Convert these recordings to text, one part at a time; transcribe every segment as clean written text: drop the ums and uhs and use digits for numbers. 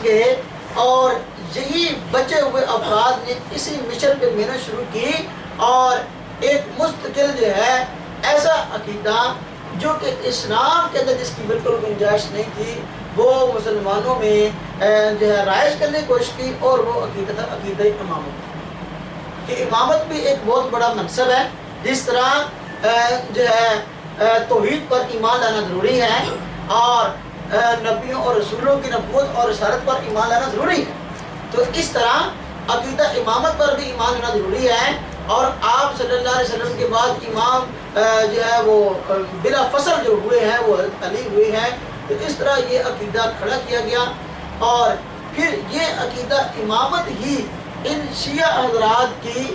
گئے اور یہی بچے ہوئے افراد نے اسی مشن پہ محنت شروع کی اور ایک مستقل جو ہے ایسا عقیدہ جو کہ اسلام کے اندر جس کی بالکل گنجائش نہیں تھی وہ مسلمانوں میں جو ہے رائج کرنے کی کوشش کی، اور وہ عقیدہ تھا عقیدہ امامت کہ امامت بھی ایک بہت بڑا منصب ہے، جس طرح جو ہے توحید پر ایمان لانا ضروری ہے اور نبیوں اور رسولوں کی نبوت اور رسالت پر ایمان لانا ضروری ہے، تو اس طرح عقیدہ امامت پر بھی ایمان لانا ضروری ہے۔ اور آپ صلی اللہ علیہ وسلم کے بعد امام جو ہے وہ بلا فصل جو ہوئے ہیں وہ حضرت علی ہوئے ہیں، تو اس طرح یہ عقیدہ کھڑا کیا گیا اور پھر یہ عقیدہ امامت ہی ان شیعہ حضرات کی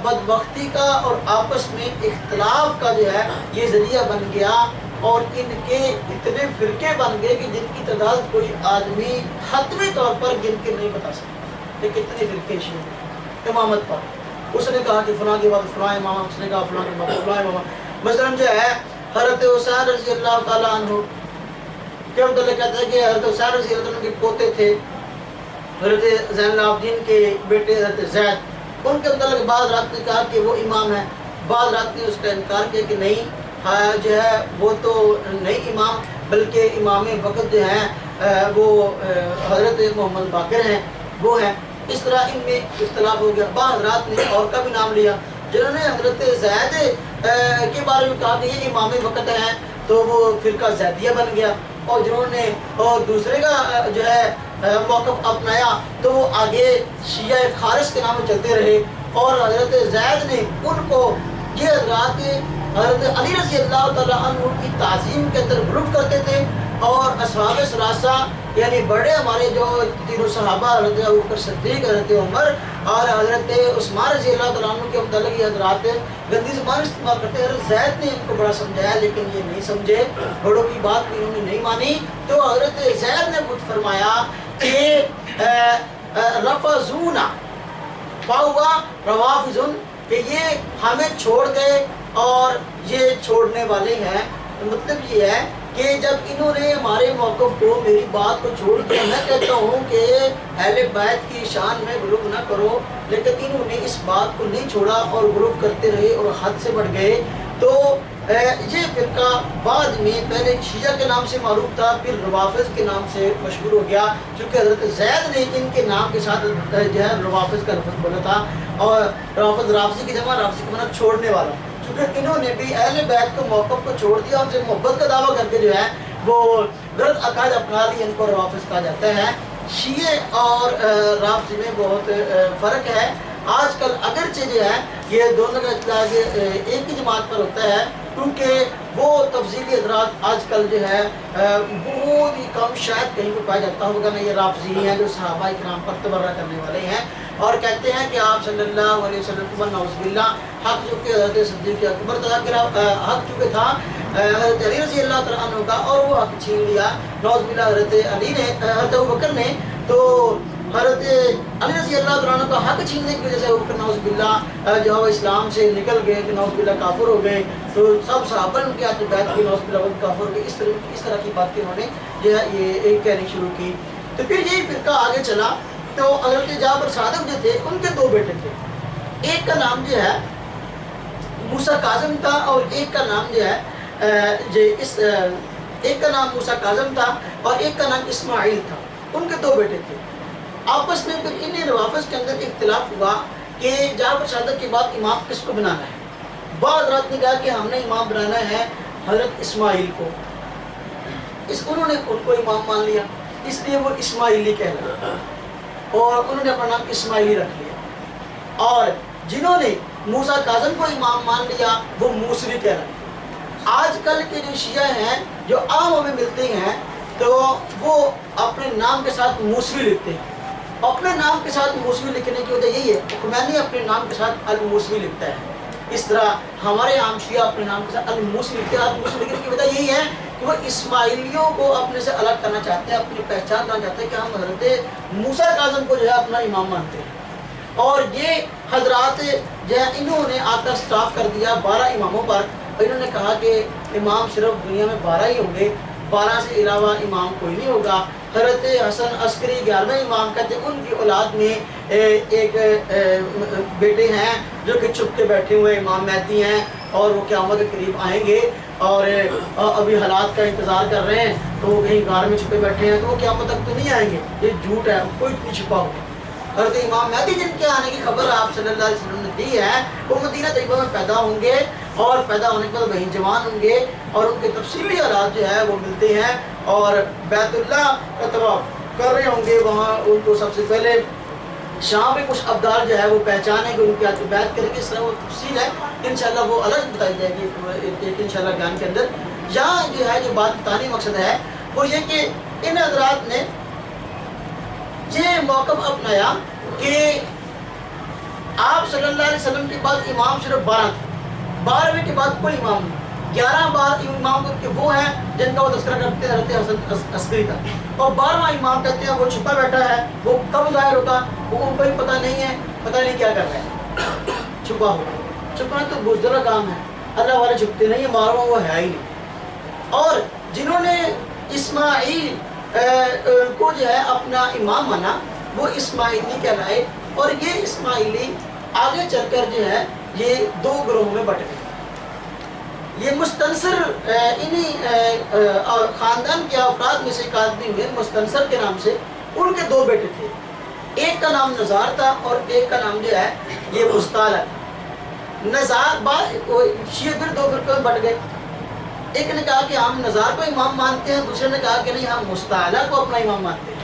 بدبختی کا اور آپس میں اختلاف کا جو ہے یہ ذریعہ بن گیا، اور ان کے اتنے فرقے بن گئے کہ جن کی تعداد کوئی آدمی حتمی طور پر گن کے نہیں بتا سکتا کہ کتنے فرقے شیعہ امامت پر۔ اس نے کہا کہ فلاں کے بعد فلاں امام، اس نے کہا فلاں کے بعد فلاں امام۔ مثلاً جو ہے حضرت حسین رضی اللہ تعالیٰ عنہ کے متعلق کہتے ہیں کہ حضرت حسین رضی اللہ عنہ کے پوتے تھے حضرت زین العابدین کے بیٹے حضرت زید، ان کے متعلق بعض رات نے کہا کہ وہ امام ہیں، بعض رات نے اس کا انکار کیا کہ نہیں جو ہے وہ تو نہیں امام بلکہ امام وقت جو ہیں وہ حضرت محمد باقر ہیں وہ ہیں۔ اس طرح ان میں اختلاف ہو گیا۔ بعض حضرات نے اور کا بھی نام لیا جنہوں نے حضرت زید کے بارے میں کہا کہ یہ امام وقت ہیں تو وہ فرقہ زیدیہ بن گیا، اور جنہوں نے اور دوسرے کا جو ہے موقف اپنایا تو وہ آگے شیعہ خارج کے نام میں چلتے رہے، اور حضرت زید نے ان کو یہ حضرات حضرت علی رضی اللہ تعالیٰ عنہ کی تعظیم کے اندر غلوف کرتے تھے، اور اصحاب ثلاثہ یعنی بڑے ہمارے جو تینوں صحابہ حضرت ابوبکر صدیق، حضرت عمر اور حضرت عثمان رضی اللہ تعالیٰ عنہ کے متعلق یہ حضرات گندی زبان استعمال کرتے ہیں۔ حضرت زید نے ان کو بڑا سمجھایا لیکن یہ نہیں سمجھے، بڑوں کی بات بھی انہوں نے نہیں مانی، تو حضرت زید نے خود فرمایا کہ رفضونا فہو روافض، کہ یہ ہمیں چھوڑ گئے اور یہ چھوڑنے والے ہیں۔ مطلب یہ ہے کہ جب انہوں نے ہمارے موقف کو میری بات کو چھوڑ دیا، میں کہتا ہوں کہ اہل بیت کی شان میں غلو نہ کرو، لیکن انہوں نے اس بات کو نہیں چھوڑا اور غلو کرتے رہے اور حد سے بڑھ گئے، تو یہ فرقہ بعد میں پہلے شیعہ کے نام سے معروف تھا، پھر روافض کے نام سے مشہور ہو گیا، چونکہ حضرت زید نے ان کے نام کے ساتھ جو ہے روافض کا لفظ بولا تھا، اور روافض رافضی کی جمع، رافضی کا مطلب چھوڑنے والا، چونکہ انہوں نے بھی اہل بیت کو موقف کو چھوڑ دیا، ان سے محبت کا دعویٰ کر کے جو ہے وہ غلط عقائد اپنا لی، ان کو روافض کہا جاتا ہے۔ شیعہ اور رافضی میں بہت فرق ہے۔ آج کل اگرچہ جو ہے یہ دونوں کا اطلاق ایک ہی جماعت پر ہوتا ہے، کیونکہ وہ تفضیلی حضرات آج کل جو ہے بہت ہی کم شاید کہیں پہ پایا جاتا ہوگا، نہ یہ رافضی ہیں جو صحابہ کرام پر تبرہ کرنے والے ہیں اور کہتے ہیں کہ آپ صلی اللہ علیہ وسلم کو نعوذ باللہ حق چونکہ حضرت صدیق اکبر حق چونکہ تھا حضرت علی رضی اللہ تعالیٰ عنہ کا، اور وہ حق چھین لیا نعوذ باللہ حضرت علی نے، حضرت ابوبکر نے، تو حضرت علی رضی اللہ تعالیٰ عنہ کا حق چھیننے کی وجہ سے ابوبکر نعوذ باللہ جو ہے اسلام سے نکل گئے کہ نعوذ باللہ کافر ہو گئے، تو سب صحابہ ان کے ہاتھ بیعت کی، نعوذ باللہ کافر ہو گئے، اس طرح کی بات انہوں نے جو ہے یہ کہنی شروع کی۔ تو پھر یہی فرقہ آگے چلا، تو حضرت جعفر صادق جو تھے ان کے دو بیٹے تھے، ایک کا نام جو ہے موسیٰ کاظم تھا اور ایک کا نام جو ہے ایک کا نام موسیٰ کاظم تھا اور ایک کا نام اسماعیل تھا، ان کے دو بیٹے تھے۔ آپس میں پھر انہیں روافض کے اندر اختلاف ہوا کہ جعفر صادق کے بعد امام کس کو بنانا ہے۔ بعض حضرات نے کہا کہ ہم نے امام بنانا ہے حضرت اسماعیل کو، انہوں نے ان کو امام مان لیا، اس لیے وہ اسماعیلی کہلایا اور انہوں نے اپنا نام اسماعیلی رکھ لیا، اور جنہوں نے موسیٰ کاظم کو امام مان لیا وہ موسوی کہلاتے۔ آج کل کے جو شیعہ ہیں جو عام ہمیں ملتے ہیں تو وہ اپنے نام کے ساتھ موسوی لکھتے ہیں، اپنے نام کے ساتھ موسوی لکھنے کی وجہ یہی ہے، خمینی اپنے نام کے ساتھ الموسوی لکھتا ہے، اس طرح ہمارے عام شیعہ اپنے نام کے ساتھ الموسوی لکھتے ہیں۔ الموسوی لکھنے کی وجہ یہی ہے کہ وہ اسماعیلیوں کو اپنے سے الگ کرنا چاہتے ہیں، اپنی پہچان کرنا چاہتے ہیں کہ ہم حضرت موسیٰ کاظم کو جو ہے اپنا امام مانتے ہیں، اور یہ حضرات جو ہے انہوں نے آتا سٹاف کر دیا 12 اماموں پر، اور انہوں نے کہا کہ امام صرف دنیا میں 12 ہی ہوں گے، 12 سے علاوہ امام کوئی نہیں ہوگا، حضرت حسن عسکری 11ویں امام کہتے ہیں ان کی اولاد میں ایک بیٹے ہیں جو کہ چھپ کے بیٹھے ہوئے امام مہدی ہیں اور وہ قیامت کے قریب آئیں گے اور ابھی حالات کا انتظار کر رہے ہیں تو وہ کہیں غار میں چھپے بیٹھے ہیں تو وہ قیامت تک تو نہیں آئیں گے، یہ جھوٹ ہے، کوئی نہیں چھپا ہوا۔ حضرت امام مہدی جن کے آنے کی خبر آپ صلی اللہ علیہ وسلم نے دی ہے وہ مدینہ طیبہ میں پیدا ہوں گے اور پیدا ہونے کے بعد وہیں جوان ہوں گے اور ان کے تفصیلی حالات جو ہے وہ ملتے ہیں اور بیت اللہ کا طواف کر رہے ہوں گے، وہاں ان کو سب سے پہلے شام میں کچھ ابدال جو ہے وہ پہچانیں گے، ان کے ہاتھ بیعت کریں گے، اس طرح وہ تفصیل ہے انشاءاللہ وہ الگ بتائی جائے گی ایک انشاءاللہ بیان کے اندر۔ یہاں جو ہے جو بات بتانے مقصد ہے وہ یہ کہ ان حضرات نے یہ موقف اپنایا کہ آپ صلی اللہ علیہ وسلم کے بعد امام صرف 12 تھے، 12ویں کے بعد کوئی امام نہیں، 11 بار امام کے وہ ہیں جن کا وہ تذکرہ کرتے ہیں حضرت حسن عسکری کا، اور 12واں امام کہتے ہیں وہ چھپا بیٹھا ہے، وہ کب ظاہر ہوگا وہ ان کو ہی پتہ نہیں ہے، پتہ نہیں کیا کر رہا ہے، چھپا ہوگا، چھپنا تو بزدل کام ہے، اللہ والے چھپتے نہیں ہیں، 12واں وہ ہے ہی نہیں۔ اور جنہوں نے اسماعیل کو جو ہے اپنا امام مانا وہ اسماعیلی کہلائے، اور یہ اسماعیلی آگے چل کر جو ہے یہ 2 گروہوں میں بٹ گئے۔ یہ مستنصر انہی خاندان کے افراد میں سے ایک آدمی ہوئے مستنصر کے نام سے، ان کے 2 بیٹے تھے، ایک کا نام نزار تھا اور ایک کا نام جو ہے یہ مستعلہ تھا۔ نزار شیعہ پھر 2 فرقوں میں بٹ گئے، ایک نے کہا کہ ہم نزار کو امام مانتے ہیں، دوسرے نے کہا کہ نہیں ہم مستعلہ کو اپنا امام مانتے ہیں۔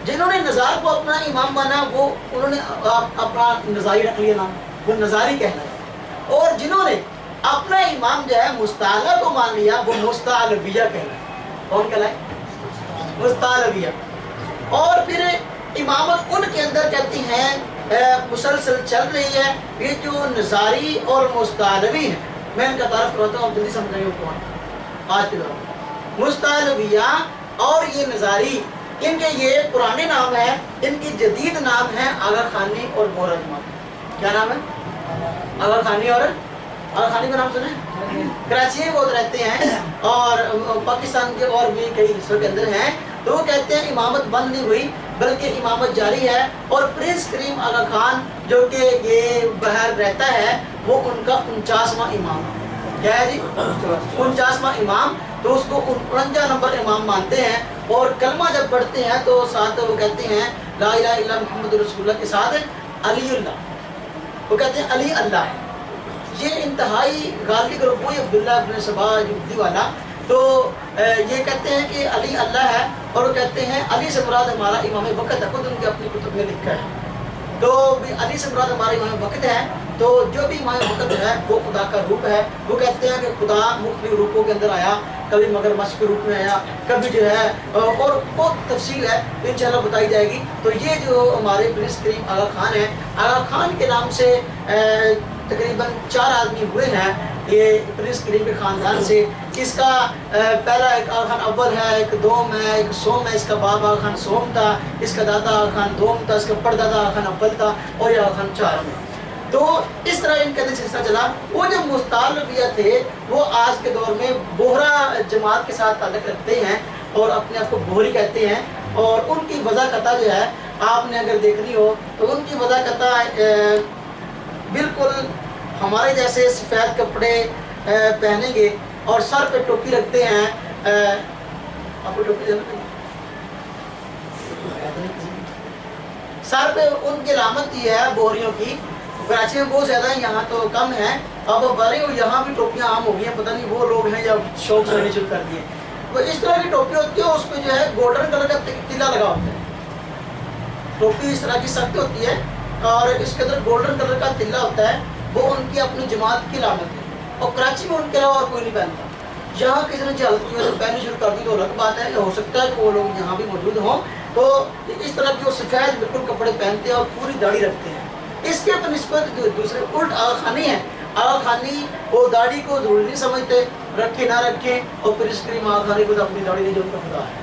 جنہوں نے نزار کو اپنا امام مانا وہ انہوں نے اپنا نزاری رکھ لیا نام، وہ نزاری کہلائے، اور جنہوں نے اپنا امام جو ہے مستعلہ کو مان لیا وہ مستعلویہ کہلائے۔ کون کہلائے؟ مستعلویہ۔ اور پھر امامت ان کے اندر کہتی ہیں مسلسل چل رہی ہے، یہ جو نزاری اور مستعلوی ہیں میں ان کا تعارف کرواتا ہوں، آپ جلدی سمجھائیں گے کون آج کے دور میں۔ مستعلویہ اور یہ نزاری، ان کے یہ پرانے نام ہیں، ان کی جدید نام ہے آغا خانی اور بورا جماعت۔ کیا نام ہے؟ آغا خانی اور آغا خانی کا نام سنیں؟ کراچی میں بہت رہتے ہیں اور پاکستان کے اور بھی کئی حصوں کے اندر ہیں، تو وہ کہتے ہیں امامت بند نہیں ہوئی بلکہ امامت جاری ہے، اور پرنس کریم آغا خان جو کہ یہ باہر رہتا ہے وہ ان کا 49واں امام ہے۔ کیا ہے جی؟ 49واں امام، تو اس کو 49 نمبر امام مانتے ہیں، اور کلمہ جب پڑھتے ہیں تو ساتھ وہ کہتے ہیں لا الہ الا محمد رسول اللہ کے ساتھ علی اللہ، وہ کہتے ہیں علی اللہ ہے۔ یہ انتہائی غالبی گروپ وہی عبداللہ ابن سبا جبدی والا، تو یہ کہتے ہیں کہ علی اللہ ہے، اور وہ کہتے ہیں علی سے مراد ہمارا امام وقت ہے، خود ان کے اپنی کتب میں لکھا ہے، تو علی سے مراد ہمارا امام وقت ہے، تو جو بھی امام وقت ہے وہ خدا کا روپ ہے۔ وہ کہتے ہیں کہ خدا مختلف روپوں کے اندر آیا، کبھی مگرمچھ کے روپ میں آیا، کبھی جو ہے اور بہت تفصیل ہے انشاءاللہ بتائی جائے گی۔ تو یہ جو ہمارے پرنس کریم آغا خان ہیں، آغا خان کے نام سے تقریباً 4 آدمی ہوئے ہیں یہ پرنس کریم کے خاندان سے۔ اس کا پہلا ایک آغا خان اول ہے، ایک دوم ہے، ایک سوم ہے، اس کا باپ آغا خان سوم تھا، اس کا دادا آغا خان دوم تھا، اس کا پردادا آغا خان اول تھا، اور یہ آغا خان 4 میں۔ تو اس طرح ان کا سلسلہ چلا۔ وہ جو مستعلویہ تھے وہ آج کے دور میں بوہرا جماعت کے ساتھ تعلق رکھتے ہیں اور اپنے آپ کو بوہری کہتے ہیں، اور ان کی وضع قطع جو ہے آپ نے اگر دیکھنی ہو تو ان کی وضع قطع بالکل ہمارے جیسے سفید کپڑے پہنیں گے اور سر پہ ٹوپی رکھتے ہیں۔ آپ کو ٹوپی سر پہ ان کی علامت یہ ہے بوہریوں کی، کراچی میں بہت زیادہ ہیں، یہاں تو کم ہیں، اب بڑی یہاں بھی ٹوپیاں عام ہو گئی ہیں، پتہ نہیں وہ لوگ ہیں یا شوق سے لینے شروع کر دیے۔ تو اس طرح کی ٹوپی ہوتی ہے، اس پہ جو ہے گولڈن کلر کا تلا لگا ہوتا ہے، ٹوپی اس طرح کی سخت ہوتی ہے اور اس کے اندر گولڈن کلر کا تلا ہوتا ہے، وہ ان کی اپنی جماعت کی علامت ہے، اور کراچی میں ان کے علاوہ اور کوئی نہیں پہنتا۔ یہاں کسی نے جہالت کی وجہ سے پہننے شروع کر دی تو الگ بات ہے، ہو سکتا ہے کہ وہ لوگ یہاں بھی موجود ہوں، تو اس طرح کی وہ سفید بالکل کپڑے پہنتے ہیں اور پوری داڑھی رکھتے ہیں۔ اس کے بنسبت جو دوسرے الٹ آغا خانی ہیں، آغا خانی وہ داڑھی کو ضروری نہیں سمجھتے، رکھے نہ رکھیں، اور پھر اس کریم آغا خانی کو اپنی داڑھی نہیں جو ان کا خدا ہے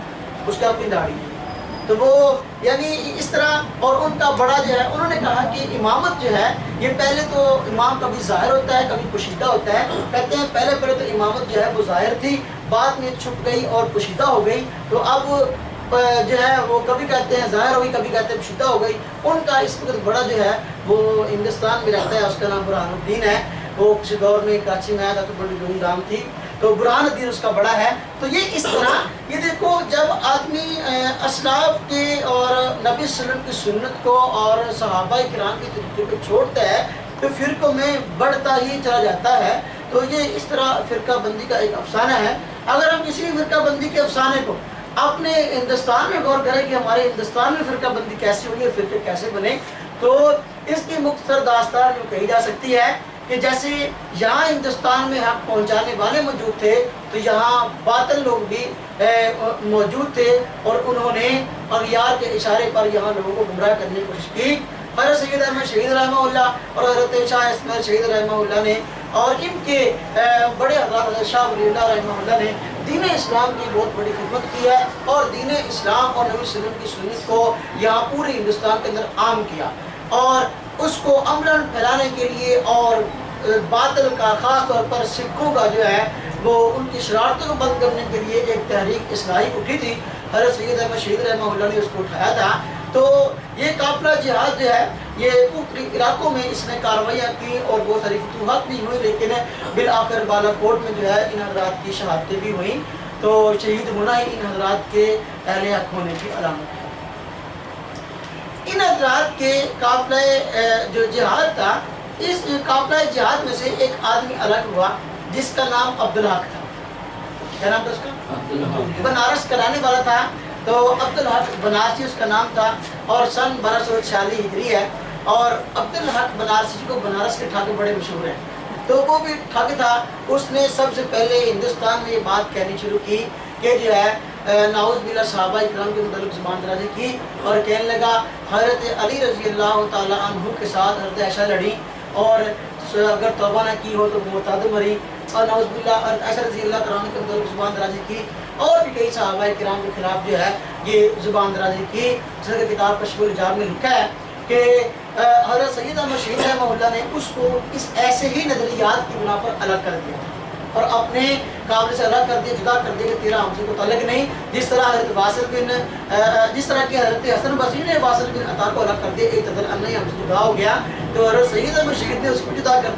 اس کا اپنی داڑھی ہے، تو وہ یعنی اس طرح۔ اور ان کا بڑا جو ہے انہوں نے کہا کہ امامت جو ہے یہ پہلے تو امام کبھی ظاہر ہوتا ہے کبھی پوشیدہ ہوتا ہے، کہتے ہیں پہلے تو امامت جو ہے وہ ظاہر تھی، بعد میں چھپ گئی اور پوشیدہ ہو گئی، تو اب جو ہے وہ کبھی کہتے ہیں ظاہر ہو گئی، کبھی کہتے ہیں شدہ ہو گئی. ان کا اس وقت بڑا جو ہے وہ ہندوستان میں رہتا ہے، اس کا نام برہان الدین ہے. وہ کسی دور میں کراچی میں آیا تھا تو بڑی دھوم دھام تھی، تو برہان الدین اس کا بڑا ہے. تو یہ اس طرح یہ دیکھو جب آدمی اسلاف کے اور نبی صلی اللہ علیہ وسلم کی سنت کو اور صحابہ کرام کے طریقے کو چھوڑتا ہے تو فرقوں میں بڑھتا ہی چلا جاتا ہے. تو یہ اس طرح فرقہ بندی کا ایک افسانہ ہے. اگر ہم کسی فرقہ بندی کے افسانے کو اپنے ہندوستان میں غور کریں کہ ہمارے ہندوستان میں فرقہ بندی کیسے ہوئی ہے، فرقے کیسے بنے، تو اس کی مختصر داستان جو کہی جا سکتی ہے کہ جیسے یہاں ہندوستان میں حق پہنچانے والے موجود تھے تو یہاں باطل لوگ بھی موجود تھے، اور انہوں نے اغیار کے اشارے پر یہاں لوگوں کو گمراہ کرنے کی کوشش کی. حضرت سید احمد شہید رحمہ اللہ اور حضرت شاہ اسماعیل شہید رحمہ اللہ نے اور ان کے بڑے حضرات حضرت شاہ ولی اللہ رحمہ اللہ نے دین اسلام کی بہت بڑی خدمت کی ہے، اور دین اسلام اور نبی صلی اللہ علیہ وسلم کی سنت کو یہاں پورے ہندوستان کے اندر عام کیا، اور اس کو عملاً پھیلانے کے لیے اور باطل کا خاص طور پر سکھوں کا جو ہے وہ ان کی شرارتوں کو بند کرنے کے لیے ایک تحریک اصلاحی اٹھی تھی. حضرت سید احمد شہید رحمہ اللہ نے اس کو اٹھایا تھا. تو یہ قافلہ جہاد جو ہے یہ مختلف علاقوں میں اس نے کارروائیاں کی اور بہت ساری فتوحات بھی ہوئی، لیکن بالآخر بالا کوٹ میں جو ہے ان حضرات کی شہادتیں بھی ہوئیں. تو شہید ہونا ہی ان حضرات کے اہل حق ہونے کی علامت ہے. ان حضرات کے قافلہ جو جہاد تھا، اس قافلہ جہاد میں سے ایک آدمی الگ ہوا جس کا نام عبدالحق تھا. کیا نام تھا اس کا؟ بنارس کا رہنے والا تھا. تو عبدالحق بنارسی اس کا نام تھا، اور سن 1246 ہجری ہے. اور عبدالحق بنارسی کو بنارس کے ٹھاکر بڑے مشہور ہیں. تو وہ بھی ٹھاکر تھا. اس نے سب سے پہلے ہندوستان میں یہ بات کہنی شروع کی کہ جو ہے نعوذ باللہ صحابہ کرام کے متعلق زبان درازی کی، اور کہنے لگا حضرت علی رضی اللہ تعالیٰ عنہ کے ساتھ حضرت عائشہ لڑی، اور اگر توبہ نہ کی ہو تو مرتد مری، اور نعوذ باللہ حضرت عائشہ رضی اللہ تعالیٰ عنہ کے متعلق زبان درازی کی، اور بھی کئی صحابہ کرام کے خلاف جو ہے یہ زبان درازی کی. جیسا کہ کتاب کشف الحجاب میں لکھا ہے کہ حضرت سید احمد شہید رحمہ اللہ نے اس کو اس ایسے ہی نظریات کی بنا پر الگ کر دیا اور اپنے قابل سے الگ کر دیا، جدا کر دیا کہ تیرا ہم سے کوئی تعلق نہیں. جس طرح حضرت جس طرح کہ حضرت حسن بصری نے واصل بن عطا کو الگ کر دیا، ایک تدر ہم سے جدا ہو گیا، تو حضرت سید احمد شہید نے اس کو جدا کر